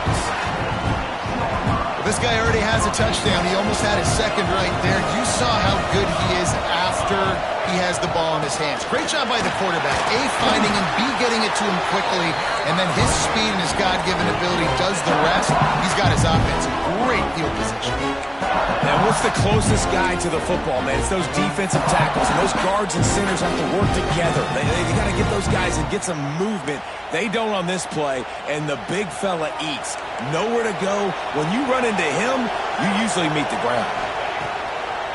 This guy already has a touchdown. He almost had his 2nd right there. You saw how good he is after he has the ball in his hands. Great job by the quarterback. A, finding him, B, getting it to him quickly, and then his speed and his God-given ability does the rest. He's got his offense in great field position. And what's the closest guy to the football, man? It's those defensive tackles, and those guards and centers have to work together. They got to get those guys and get some movement. They don't on this play, and the big fella eats. Nowhere to go. When you run into him, you usually meet the ground.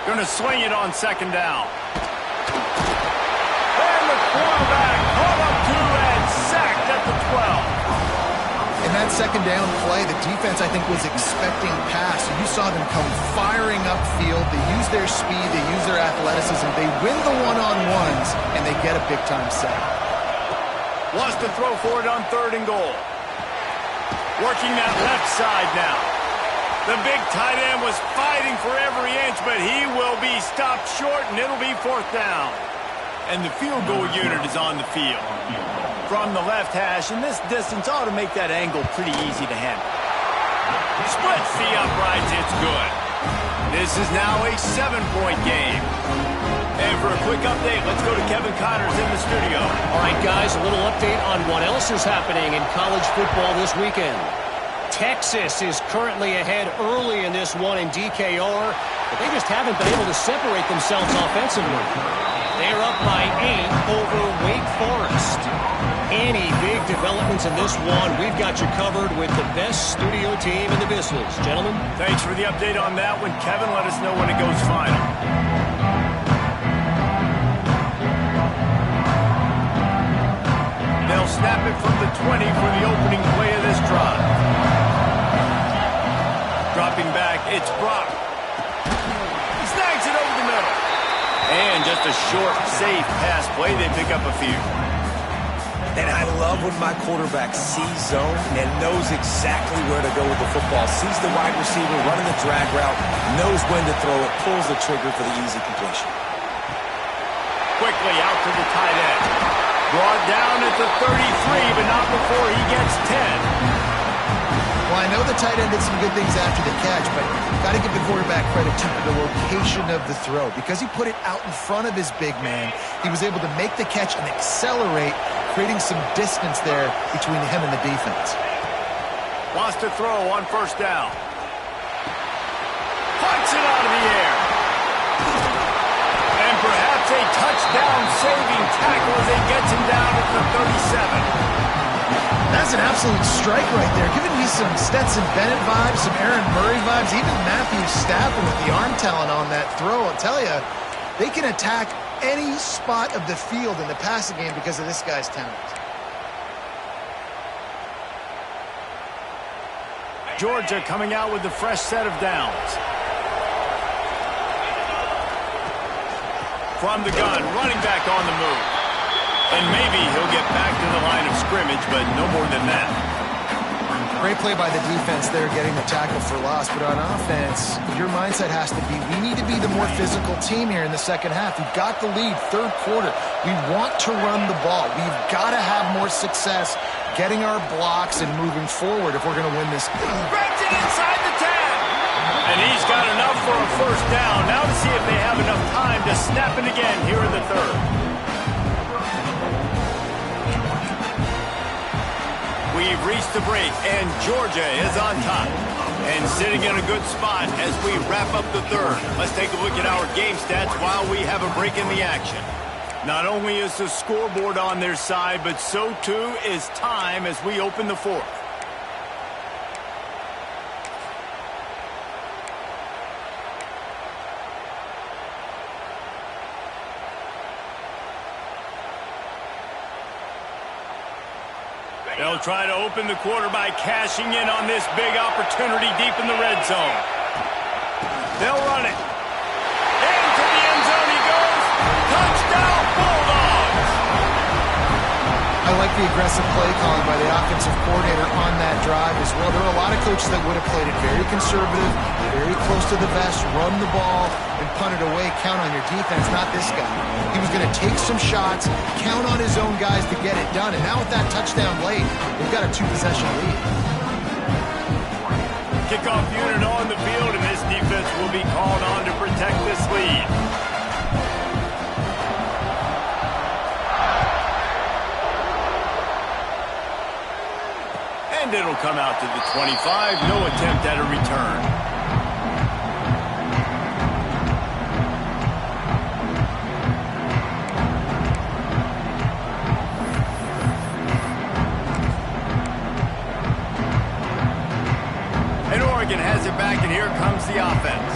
Going to swing it on 2nd down. And the quarterback caught up to and sacked at the 12. In that 2nd down play, the defense, I think, was expecting pass. You saw them come firing upfield. They use their speed. They use their athleticism. They win the one-on-ones, and they get a big-time sack. Wants to throw for it on 3rd and goal. Working that left side now. The big tight end was fighting for every inch, but he will be stopped short, and it'll be 4th down. And the field goal unit is on the field. From the left hash, and this distance ought to make that angle pretty easy to handle. Splits the uprights, it's good. This is now a 7-point game. And for a quick update, let's go to Kevin Connors in the studio. All right, guys, a little update on what else is happening in college football this weekend. Texas is currently ahead early in this one in DKR, but they just haven't been able to separate themselves offensively. They're up by 8 over Wake Forest. Any big developments in this one, we've got you covered with the best studio team in the business. Gentlemen? Thanks for the update on that one. Kevin, let us know when it goes final. They'll snap it from the 20 for the opening play of this drive. Dropping back, it's Brock. He snags it over the middle. And just a short, safe pass play. They pick up a few. And I love when my quarterback sees zone and knows exactly where to go with the football. Sees the wide receiver running the drag route, knows when to throw it, pulls the trigger for the easy completion. Quickly out to the tight end. Brought down at the 33, but not before he gets 10. Well, I know the tight end did some good things after the catch, but got to give the quarterback credit too for the location of the throw. Because he put it out in front of his big man, he was able to make the catch and accelerate, creating some distance there between him and the defense. Wants to throw on 1st down. Punts it out of the air. And perhaps a touchdown-saving tackle as he gets him down at the 37. That's an absolute strike right there. Giving me some Stetson Bennett vibes, some Aaron Murray vibes, even Matthew Stafford with the arm talent on that throw. I'll tell you, they can attack any spot of the field in the passing game because of this guy's talent. Georgia coming out with a fresh set of downs. from the gun, running back on the move. And maybe he'll get back to the line of scrimmage, but no more than that. Great play by the defense there, getting the tackle for loss. But on offense, your mindset has to be, we need to be the more physical team here in the second half. We've got the lead, third quarter. We want to run the ball. We've got to have more success getting our blocks and moving forward if we're going to win this game. Grabs it inside the 10. And he's got enough for a first down. Now to see if they have enough time to snap it again here in the third. We've reached the break, and Georgia is on top. And sitting in a good spot as we wrap up the third. Let's take a look at our game stats while we have a break in the action. Not only is the scoreboard on their side, but so too is time as we open the fourth. They'll try to open the quarter by cashing in on this big opportunity deep in the red zone. They'll run it. Into the end zone he goes. Touchdown, Bulldogs! I like the aggressive play calling by the offensive coordinator on that drive as well. There are a lot of coaches that would have played it very conservative, very close to the vest, run the ball, and punt it away. Count on your defense, not this guy. He was going to take some shots, count on his own guys to get it done. And now with that touchdown late, they've got a 2-possession lead. Kickoff unit on the field, and this defense will be called on to protect this lead. And it'll come out to the 25. No attempt at a return. And Oregon has it back, and here comes the offense.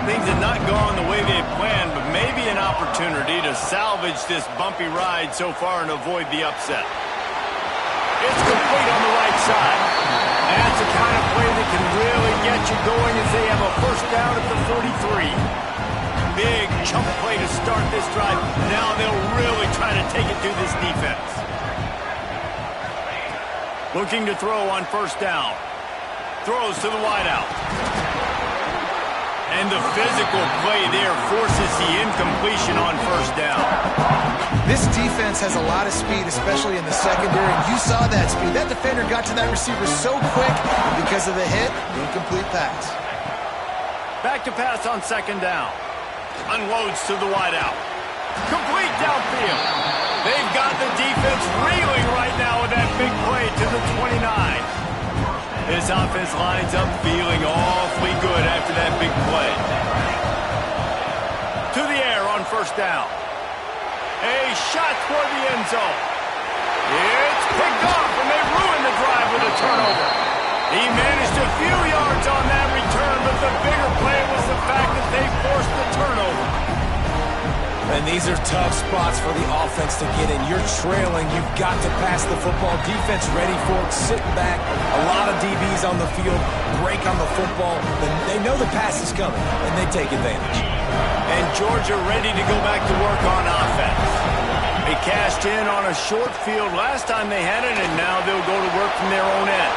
Things have not gone the way they planned, but maybe an opportunity to salvage this bumpy ride so far and avoid the upset. It's complete on the right side. And that's the kind of play that can really get you going as they have a first down at the 43. Big chunk play to start this drive. Now they'll really try to take it to this defense. Looking to throw on first down. Throws to the wideout. And the physical play there forces the incompletion on first down. This defense has a lot of speed, especially in the secondary, and you saw that speed. That defender got to that receiver so quick, and because of the hit, incomplete pass. Back to pass on second down. Unloads to the wideout. Complete downfield. They've got the defense reeling right now with that big play to the 29. This offense lines up feeling awfully good after that big play. To the air on first down. A shot toward the end zone. It's picked off, and they ruin the drive with a turnover. He managed a few yards on that return, but the bigger play was the fact that they forced the turnover. And these are tough spots for the offense to get in. You're trailing. You've got to pass the football. Defense ready for it. Sitting back. A lot of DBs on the field. Break on the football. They know the pass is coming, and they take advantage. And Georgia ready to go back to work on offense. They cashed in on a short field last time they had it, and now they'll go to work from their own end.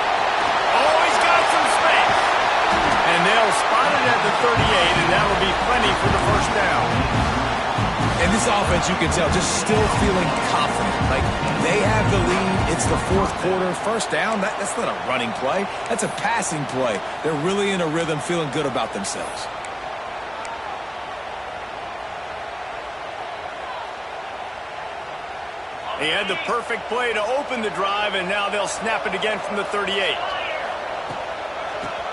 Oh, he's got some space. And they'll spot it at the 38, and that'll be plenty for the first down. And this offense, you can tell, just still feeling confident. Like, they have the lead. It's the fourth quarter. First down, that's not a running play. That's a passing play. They're really in a rhythm, feeling good about themselves. He had the perfect play to open the drive, and now they'll snap it again from the 38.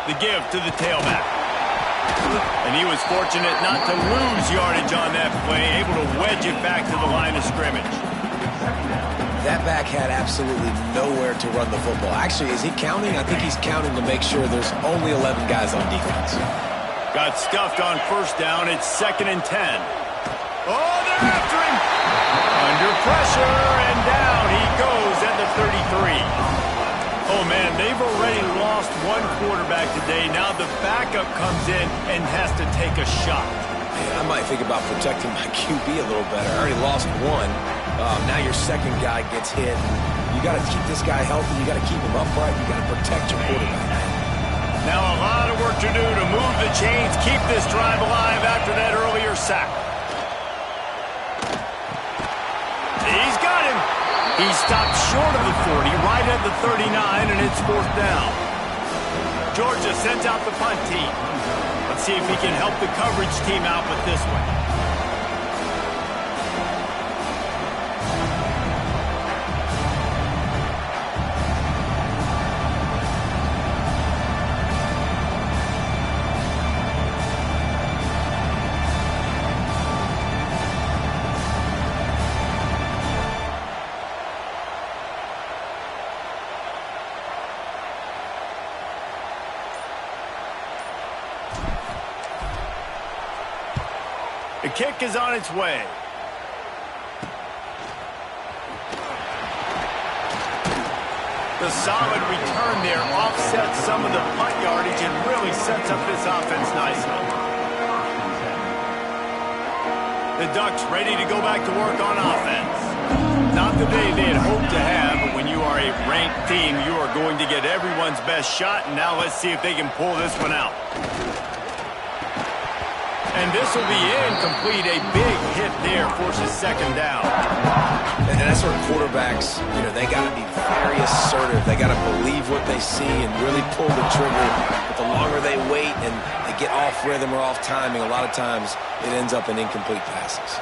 The give to the tailback. And he was fortunate not to lose yardage on that play, able to wedge it back to the line of scrimmage. That back had absolutely nowhere to run the football. Actually, is he counting? I think he's counting to make sure there's only 11 guys on defense. Got stuffed on first down. It's 2nd and 10. Oh, they're after him. Under pressure, and down he goes at the 33. Oh, man, they've already lost one quarterback today. Now the backup comes in and has to take a shot. I might think about protecting my QB a little better. I already lost one. Now your second guy gets hit. You got to keep this guy healthy. You got to keep him upright. You got to protect your quarterback. Now a lot of work to do to move the chains, keep this drive alive after that earlier sack. He's got him. He stopped short of the 40, right at the 39, and it's 4th down. Georgia sends out the punt team. Let's see if he can help the coverage team out with this one. The kick is on its way. The solid return there offsets some of the punt yardage and really sets up this offense nicely. The Ducks ready to go back to work on offense. Not the day they had hoped to have, but when you are a ranked team, you are going to get everyone's best shot, and now let's see if they can pull this one out. And this will be incomplete. A big hit there forces 2nd down. And that's where quarterbacks, they got to be very assertive. They got to believe what they see and really pull the trigger. But the longer they wait and they get off rhythm or off timing, a lot of times it ends up in incomplete passes.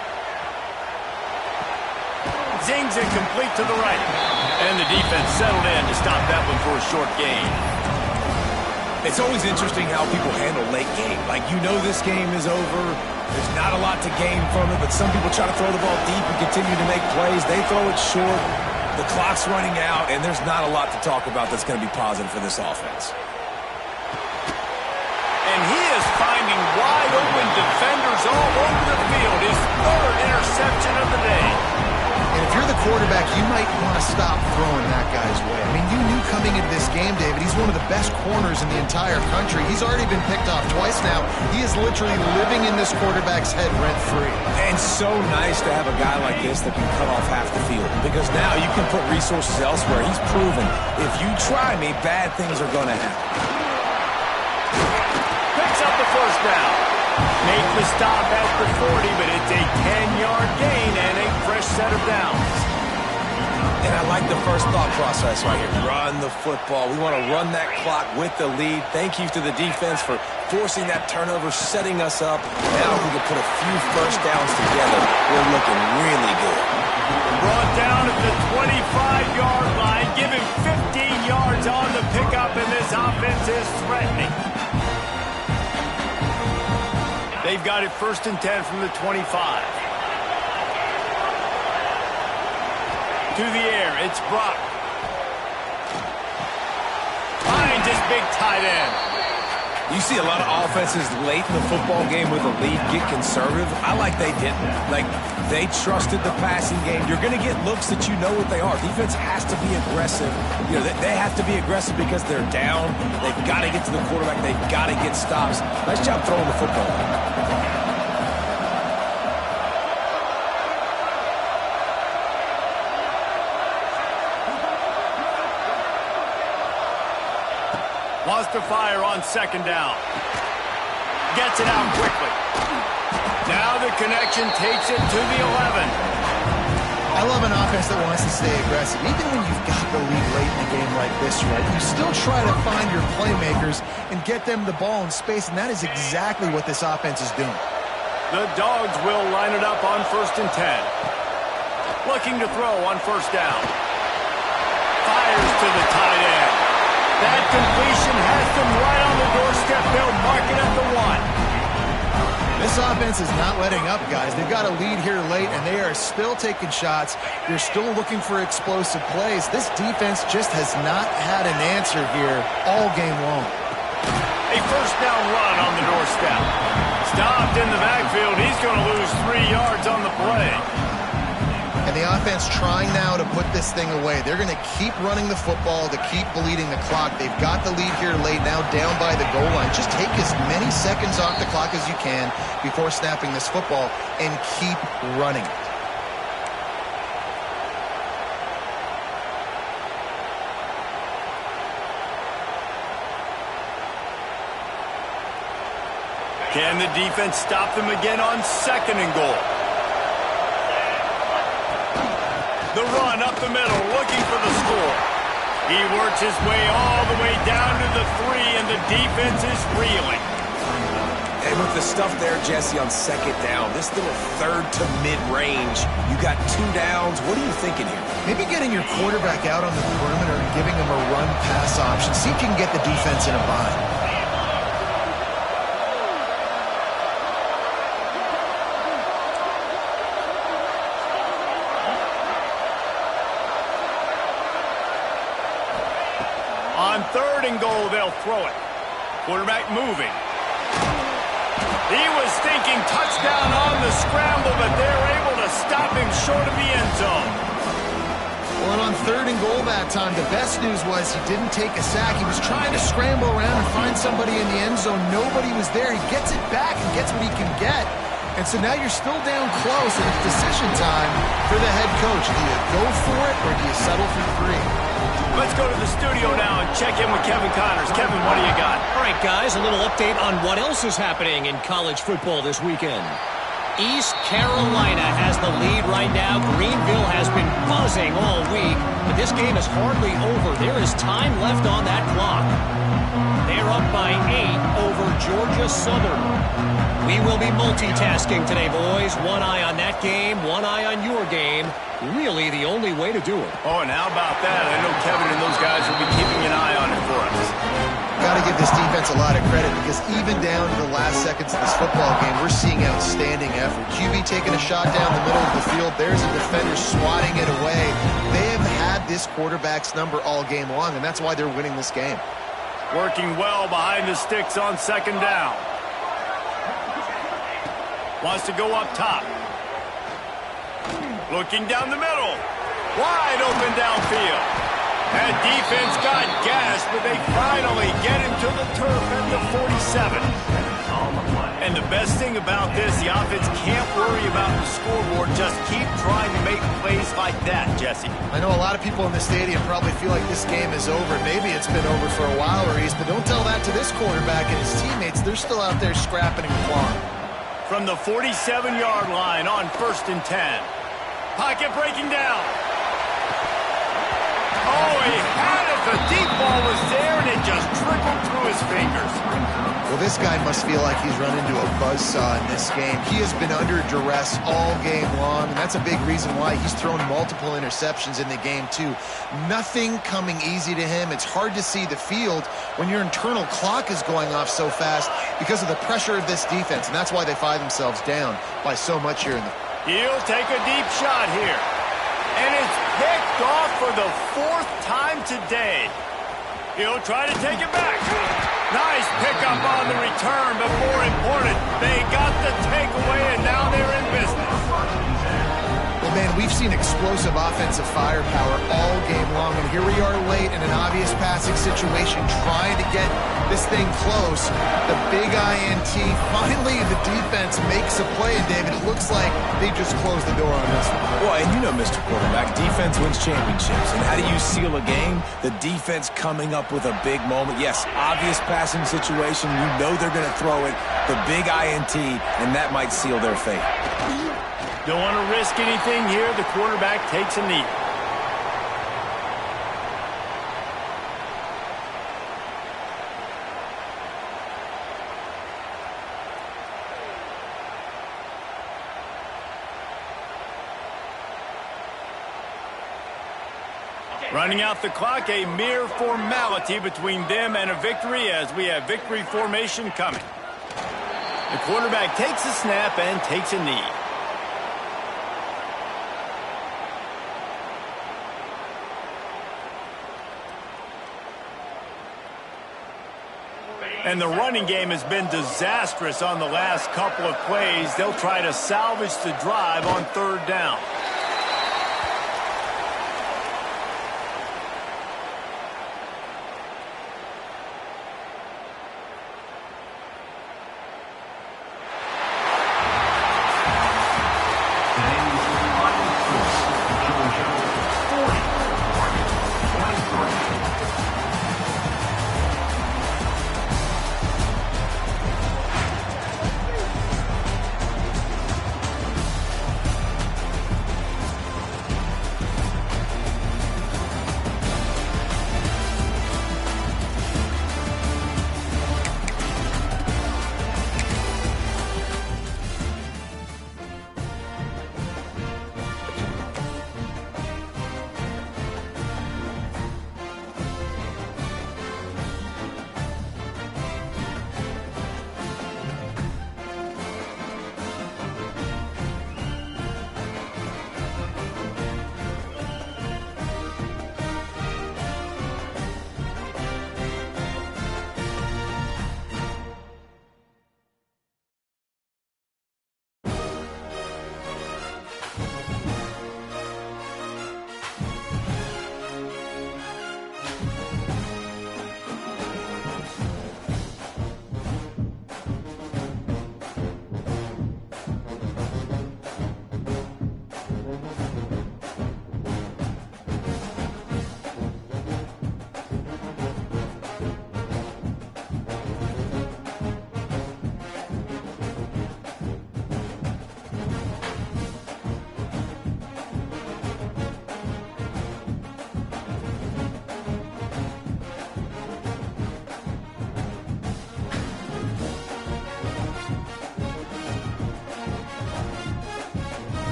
Zings it complete to the right. And the defense settled in to stop that one for a short gain. It's always interesting how people handle late game. Like, this game is over. There's not a lot to gain from it, but some people try to throw the ball deep and continue to make plays. They throw it short. The clock's running out, and there's not a lot to talk about that's going to be positive for this offense. And he is finding wide open defenders all over the field. His 3rd interception of the day. And if you're the quarterback, you might want to stop throwing that guy's way. I mean, you knew coming into this game, David, he's one of the best corners in the entire country. He's already been picked off twice now. He is literally living in this quarterback's head rent-free. And so nice to have a guy like this that can cut off half the field, because now you can put resources elsewhere. He's proven, if you try me, bad things are going to happen. Picks up the 1st down. Make the stop at the 40, but it's a 10-yard gain and a fresh set of downs. And I like the first thought process right here. Run the football. We want to run that clock with the lead. Thank you to the defense for forcing that turnover, setting us up. Now we can put a few first downs together. We're looking really good. Brought down at the 25-yard line. Give him 15 yards on the pickup, and this offense is threatening. They've got it 1st and 10 from the 25. To the air, it's Brock. Finds his big tight end. You see a lot of offenses late in the football game with a lead get conservative. I like they didn't. Like, they trusted the passing game. You're going to get looks that you know what they are. Defense has to be aggressive. They have to be aggressive because they're down. They've got to get to the quarterback. They've got to get stops. Nice job throwing the football. Wants to fire on 2nd down. Gets it out quickly. Now the connection takes it to the 11. I love an offense that wants to stay aggressive. Even when you've got the lead late in a game like this, right, you still try to find your playmakers and get them the ball in space, and that is exactly what this offense is doing. The Dogs will line it up on 1st and 10. Looking to throw on 1st down. Fires to the tight end. That completion has them right on the doorstep. They'll mark it at the 1. This offense is not letting up, guys. They've got a lead here late, and they are still taking shots. They're still looking for explosive plays. This defense just has not had an answer here all game long. A 1st down run on the doorstep. Stopped in the backfield. He's going to lose 3 yards on the play. And the offense trying now to put this thing away. They're going to keep running the football to keep bleeding the clock. They've got the lead here late, now down by the goal line. Just take as many seconds off the clock as you can before snapping this football and keep running. Can the defense stop them again on 2nd and goal? The run up the middle, looking for the score. He works his way all the way down to the 3, and the defense is reeling. And with the stuff there, Jesse, on 2nd down, this little 3rd to mid-range, you got 2 downs. What are you thinking here? Maybe getting your quarterback out on the perimeter and giving him a run-pass option. See if you can get the defense in a bind. On 3rd and goal, they'll throw it. Quarterback moving. He was thinking touchdown on the scramble, but they're able to stop him short of the end zone. Well, and on 3rd and goal that time, the best news was he didn't take a sack. He was trying to scramble around and find somebody in the end zone. Nobody was there. He gets it back and gets what he can get. And so now you're still down close, and it's decision time for the head coach. Do you go for it, or do you settle for 3? Let's go to the studio now and check in with Kevin Connors. Kevin, what do you got? All right, guys, a little update on what else is happening in college football this weekend. East Carolina has the lead right now. Greenville has been buzzing all week, but this game is hardly over. There is time left on that clock. They're up by 8 over Georgia Southern. We will be multitasking today, boys. One eye on that game, one eye on your game. Really the only way to do it. Oh, and how about that? I know Kevin and those guys will be keeping an eye on it for us. Got to give this defense a lot of credit because even down to the last seconds of this football game, we're seeing outstanding effort. QB taking a shot down the middle of the field. There's a defender swatting it away. They have had this quarterback's number all game long, and that's why they're winning this game. Working well behind the sticks on 2nd down. Wants to go up top. Looking down the middle. Wide open downfield. That defense got gassed, but they finally get him to the turf at the 47. And the best thing about this, the offense can't worry about the scoreboard. Just keep trying to make plays like that, Jesse. I know a lot of people in the stadium probably feel like this game is over. Maybe it's been over for a while, Reese, but don't tell that to this quarterback and his teammates. They're still out there scrapping and clawing. From the 47-yard line on 1st and 10. Pocket breaking down. Oh, he had it. The deep ball was there, and it just trickled through his fingers. Well, this guy must feel like he's run into a buzzsaw in this game. He has been under duress all game long, and that's a big reason why he's thrown multiple interceptions in the game, too. Nothing coming easy to him. It's hard to see the field when your internal clock is going off so fast because of the pressure of this defense, and that's why they find themselves down by so much here in the... He'll take a deep shot here. And it's picked off for the 4th time today. He'll try to take it back. Nice pickup on the return, but more important, they got the takeaway, and now they're in business. Well, man, we've seen explosive offensive firepower all game long, and here we are late in an obvious passing situation, trying to get this thing close. The big INT, finally the defense makes a play, and David, it looks like they just closed the door on this one. Boy, and you know, Mr. Quarterback, defense wins championships. And how do you seal a game? The defense coming up with a big moment. Yes, obvious passing situation. You know they're going to throw it. The big INT, and that might seal their fate. Don't want to risk anything here. The quarterback takes a knee. Running out the clock, a mere formality between them and a victory as we have victory formation coming. The quarterback takes a snap and takes a knee. And the running game has been disastrous on the last couple of plays. They'll try to salvage the drive on 3rd down.